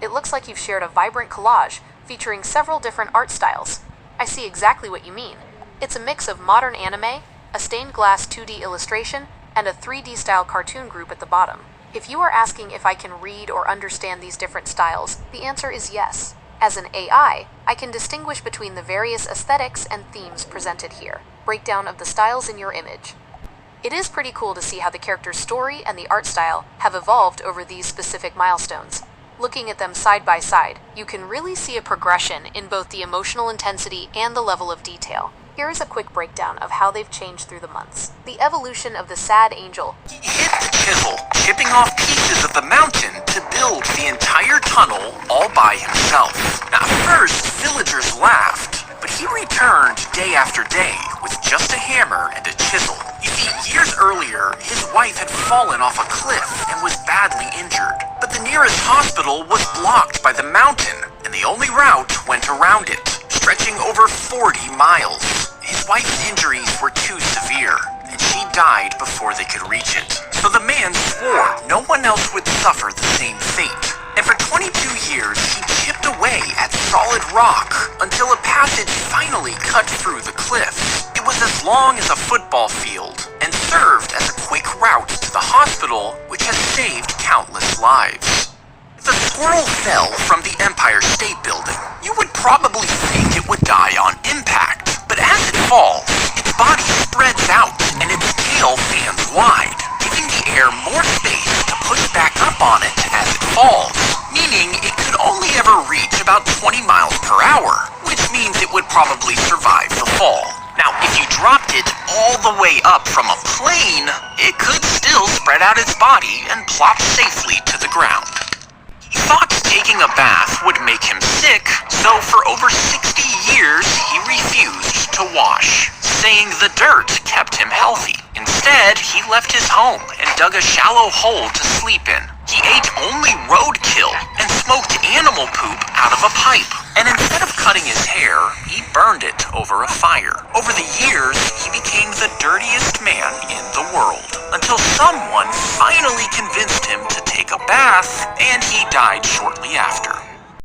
It looks like you've shared a vibrant collage featuring several different art styles. I see exactly what you mean. It's a mix of modern anime, a stained glass 2D illustration, and a 3D style cartoon group at the bottom. If you are asking if I can read or understand these different styles, the answer is yes. As an AI, I can distinguish between the various aesthetics and themes presented here. Breakdown of the styles in your image. It is pretty cool to see how the character's story and the art style have evolved over these specific milestones. Looking at them side by side, you can really see a progression in both the emotional intensity and the level of detail. Here is a quick breakdown of how they've changed through the months. The evolution of the sad angel. He hit the chisel, chipping off pieces of the mountain to build the entire tunnel all by himself. Now, at first, villagers laughed, but he returned day after day with just a hammer and a chisel. You see, years earlier, his wife had fallen off a cliff and was badly injured. But the nearest hospital was blocked by the mountain, and the only route went around it, stretching over 40 miles. His wife's injuries were too severe, and she died before they could reach it. So the man swore no one else would suffer the same fate. And for 22 years, he chipped away at solid rock until a passage finally cut through the cliffs. It was as long as a football field and served as a quick route to the hospital, which has saved countless lives. The squirrel fell from the Empire State Building. You would probably think it would die on impact, but as it falls, its body spreads out and its tail fans wide, giving the air more space to push back up on it as it falls, meaning it could only ever reach about 20 miles per hour, which means it would probably survive the fall. Now, if you dropped it all the way up from a plane, it could still spread out its body and plop safely to the ground. He thought taking a bath would make him sick, so for over 60 years he refused to wash, saying the dirt kept him healthy. Instead, he left his home and dug a shallow hole to sleep in. He ate only roadkill and smoked animal poop out of a pipe. And instead of cutting his hair, he burned it over a fire. Over the years, he became the dirtiest man in the world, until someone finally convinced him to take a bath, and he died shortly after.